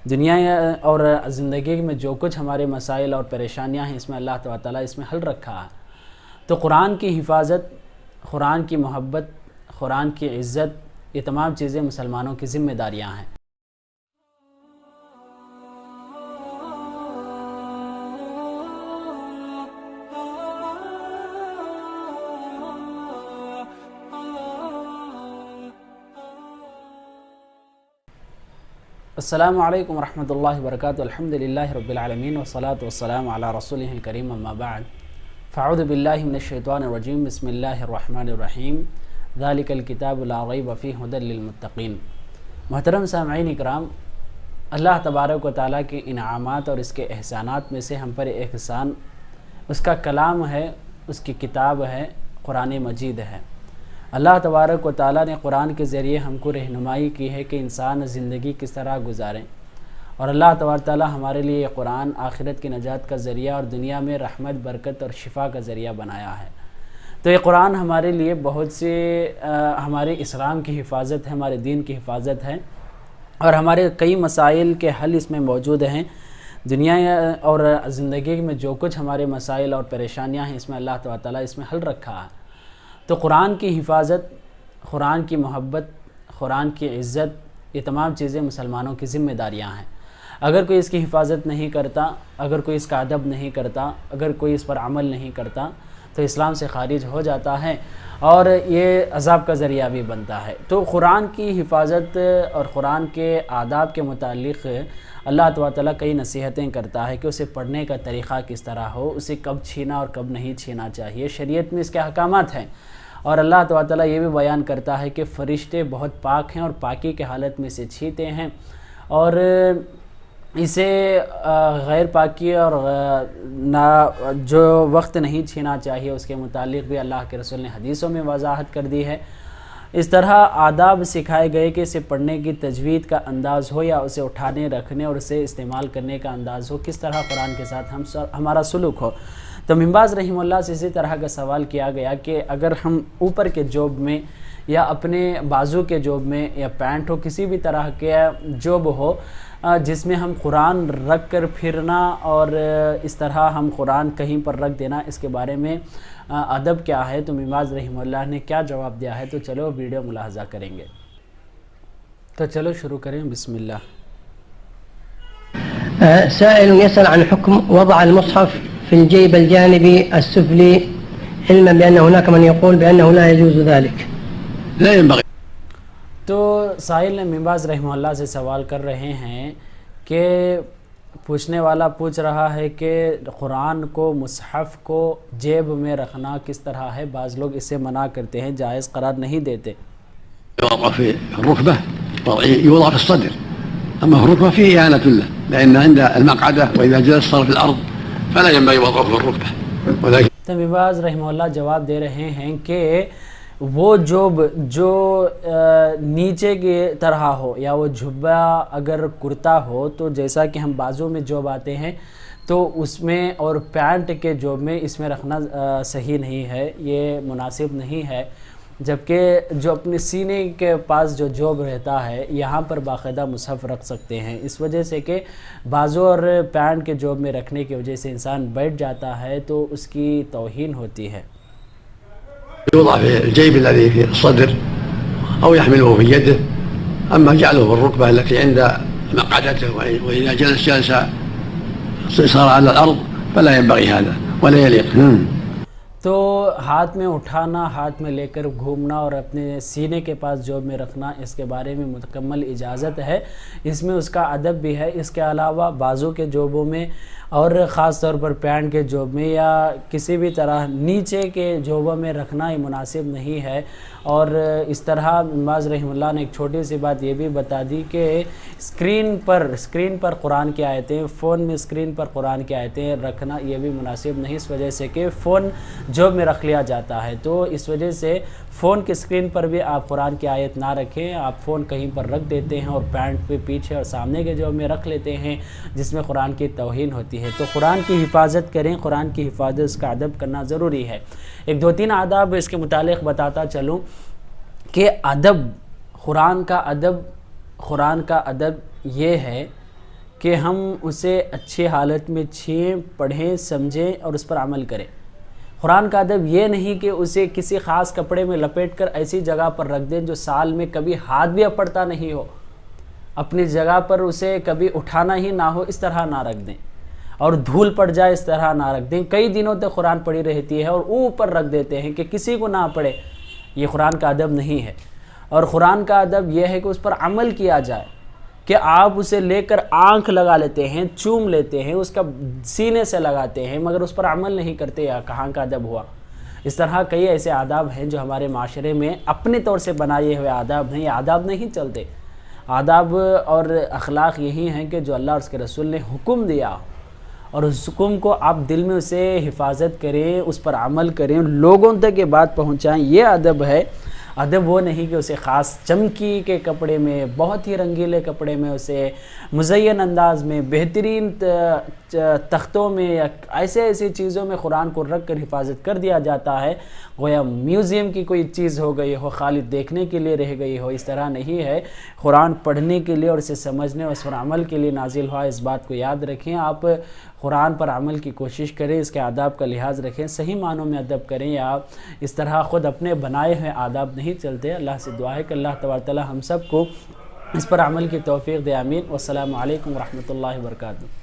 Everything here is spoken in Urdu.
دنیا اور زندگی میں جو کچھ ہمارے مسائل اور پریشانیاں ہیں اس میں اللہ تعالیٰ اس میں حل رکھا ہے۔ تو قرآن کی حفاظت، قرآن کی محبت، قرآن کی عزت، یہ تمام چیزیں مسلمانوں کی ذمہ داریاں ہیں۔ السلام علیکم ورحمۃ اللہ وبرکاتہ۔ الحمدللہ رب العالمین والصلاة والسلام علی رسولہ الکریم، اما بعد فاعوذ باللہ من الشیطان الرجیم، بسم اللہ الرحمن الرحیم، ذالک الکتاب لا ریب فیہ ھدی للمتقین۔ محترم سامعین اکرام، اللہ تبارک و تعالیٰ کے انعامات اور اس کے احسانات میں سے ہم پر ایک احسان اس کا کلام ہے، اس کی کتاب ہے، قرآن مجید ہے۔ اللہ تبارک و تعالیٰ نے قرآن کے ذریعے ہم کو رہنمائی کی ہے کہ انسان زندگی کس طرح گزاریں، اور اللہ تبارک و تعالیٰ ہمارے لیے یہ قرآن آخرت کی نجات کا ذریعہ اور دنیا میں رحمت، برکت اور شفا کا ذریعہ بنایا ہے۔ تو یہ قرآن ہمارے لیے بہت سے ہمارے اسلام کی حفاظت ہے، ہمارے دین کی حفاظت ہے، اور ہمارے کئی مسائل کے حل اس میں موجود ہیں۔ دنیا اور زندگی میں جو کچھ ہمارے مسائل اور پریشانیاں ہیں اس میں اللہ تعالیٰ اس میں حل رکھا ہے۔ تو قرآن کی حفاظت، قرآن کی محبت، قرآن کی عزت، یہ تمام چیزیں مسلمانوں کی ذمہ داریاں ہیں۔ اگر کوئی اس کی حفاظت نہیں کرتا، اگر کوئی اس کا ادب نہیں کرتا، اگر کوئی اس پر عمل نہیں کرتا تو اسلام سے خارج ہو جاتا ہے اور یہ عذاب کا ذریعہ بھی بنتا ہے۔ تو قرآن کی حفاظت اور قرآن کے آداب کے متعلق اللہ تعالیٰ کئی نصیحتیں کرتا ہے کہ اسے پڑھنے کا طریقہ کس طرح ہو، اسے کب چھینا اور کب نہیں چھینا چاہیے۔ شریعت میں اس کے احکامات ہیں، اور اللہ تعالیٰ یہ بھی بیان کرتا ہے کہ فرشتے بہت پاک ہیں اور پاکی کے حالت میں سے چھیتے ہیں، اور اسے غیر پاکی اور جو وقت نہیں چھینا چاہیے اس کے متعلق بھی اللہ کے رسول نے حدیثوں میں وضاحت کر دی ہے۔ اس طرح آداب سکھائے گئے کہ اسے پڑھنے کی تجوید کا انداز ہو یا اسے اٹھانے، رکھنے اور اسے استعمال کرنے کا انداز ہو، کس طرح قرآن کے ساتھ ہمارا سلوک ہو۔ تو ابن باز رحمہ اللہ سے اسی طرح کا سوال کیا گیا کہ اگر ہم اوپر کے جوب میں یا اپنے بازو کے جوب میں یا پینٹ ہو، کسی بھی طرح کے جوب ہو جس میں ہم قرآن رکھ کر پھرنا اور اس طرح ہم قرآن کہیں پر رکھ دینا، اس کے بارے میں ادب کیا ہے، تو ابن باز رحمہ اللہ نے کیا جواب دیا ہے، تو چلو ویڈیو ملاحظہ کریں گے۔ تو چلو شروع کریں، بسم اللہ۔ سائل يسأل عن حكم وضع المصحف في الجيب الجانبي السفلي، علما بأن هناك من يقول بأنه لا يجوز ذلك. لا ينبغي. تو سائل نے ابن باز رحمہ اللہ سے سوال کر رہے ہیں کہ پوچھنے والا پوچھ رہا ہے کہ قرآن کو، مصحف کو جیب میں رکھنا کس طرح ہے؟ بعض لوگ اسے منع کرتے ہیں، جائز قرار نہیں دیتے۔ يوضع في الركبة، يوضع في الصدر، أما في الركبة فيه إهانة له، لأن عند المقعدة وإذا جلس صار في الأرض فلا ينبغي وضعه في الركبة، ولكن تو ابن باز رحمہ اللہ جواب دے رہے ہیں کہ وہ جوب جو نیچے کی طرح ہو یا وہ جھبا اگر کرتا ہو، تو جیسا کہ ہم بازو میں جوب آتے ہیں تو اس میں، اور پینٹ کے جوب میں اس میں رکھنا صحیح نہیں ہے، یہ مناسب نہیں ہے۔ جبکہ جو اپنے سینے کے پاس جو جوب رہتا ہے یہاں پر باقاعدہ مصحف رکھ سکتے ہیں، اس وجہ سے کہ بازو اور پینٹ کے جوب میں رکھنے کی وجہ سے انسان بیٹھ جاتا ہے تو اس کی توہین ہوتی ہے۔ يوضع في الجيب الذي في الصدر أو يحمله في يده، أما جعله في الركبة التي عند مقعدته وإذا جلس صار على الأرض فلا ينبغي هذا ولا يليق۔ تو ہاتھ میں اٹھانا، ہاتھ میں لے کر گھومنا اور اپنے سینے کے پاس جوب میں رکھنا، اس کے بارے میں مکمل اجازت ہے، اس میں اس کا ادب بھی ہے۔ اس کے علاوہ بازو کے جوبوں میں اور خاص طور پر پینٹ کے جوب میں یا کسی بھی طرح نیچے کے جوبوں میں رکھنا یہ مناسب نہیں ہے۔ اور اس طرح ابن باز رحمہ اللہ نے ایک چھوٹی سی بات یہ بھی بتا دی کہ اسکرین پر قرآن کی آیتیں، فون میں اسکرین پر قرآن کی آیتیں رکھنا یہ بھی مناسب نہیں، اس وجہ سے کہ فون جوب میں رکھ لیا جاتا ہے، تو اس وجہ سے فون کے اسکرین پر بھی آپ قرآن کی آیت نہ رکھیں، آپ فون کہیں پر رکھ دیتے ہیں اور پینٹ پہ پیچھے اور سامنے کے جوب میں رکھ لیتے ہیں جس میں قرآن کی توہین ہوتی ہے۔ تو قرآن کی حفاظت کریں، قرآن کی حفاظت، اس کا ادب کرنا ضروری ہے۔ ایک دو تین آداب اس کے متعلق بتاتا چلوں کہ ادب، قرآن کا ادب یہ ہے کہ ہم اسے اچھی حالت میں چھیں، پڑھیں، سمجھیں اور اس پر عمل کریں۔ قرآن کا ادب یہ نہیں کہ اسے کسی خاص کپڑے میں لپیٹ کر ایسی جگہ پر رکھ دیں جو سال میں کبھی ہاتھ بھی پڑتا نہیں ہو، اپنی جگہ پر اسے کبھی اٹھانا ہی نہ ہو، اس طرح نہ رکھ دیں، اور دھول پڑ جائے اس طرح نہ رکھ دیں۔ کئی دنوں تک قرآن پڑھی رہتی ہے اور اوپر رکھ دیتے ہیں کہ کسی کو نہ پڑھے، یہ قرآن کا ادب نہیں ہے۔ اور قرآن کا ادب یہ ہے کہ اس پر عمل کیا جائے، کہ آپ اسے لے کر آنکھ لگا لیتے ہیں، چوم لیتے ہیں، اس کا سینے سے لگاتے ہیں، مگر اس پر عمل نہیں کرتے، یا کہاں کا ادب ہوا؟ اس طرح کئی ایسے آداب ہیں جو ہمارے معاشرے میں اپنے طور سے بنائے ہوئے آداب ہیں، یہ آداب نہیں چلتے۔ آداب اور اخلاق یہی ہیں کہ جو اللہ اور اس کے رسول نے حکم دیا، اور اس حکم کو آپ دل میں اسے حفاظت کریں، اس پر عمل کریں، لوگوں تک یہ بات پہنچائیں، یہ ادب ہے۔ ادب وہ نہیں کہ اسے خاص چمکی کے کپڑے میں، بہت ہی رنگیلے کپڑے میں، اسے مزین انداز میں، بہترین تختوں میں یا ایسی چیزوں میں قرآن کو رکھ کر حفاظت کر دیا جاتا ہے، گویا میوزیم کی کوئی چیز ہو گئی ہو، خالی دیکھنے کے لیے رہ گئی ہو۔ اس طرح نہیں ہے، قرآن پڑھنے کے لیے اور اسے سمجھنے اور اس پر عمل کے لیے نازل ہوا۔ اس بات کو یاد رکھیں، آپ قرآن پر عمل کی کوشش کریں، اس کے آداب کا لحاظ رکھیں، صحیح معنوں میں ادب کریں، یا اس طرح خود اپنے بنائے ہوئے آداب نہیں چلتے۔ اللہ سے دعا ہے کہ اللہ تبارک و تعالی ہم سب کو اس پر عمل کی توفیق دے، آمین۔ والسلام علیکم ورحمۃ اللہ وبرکاتہ۔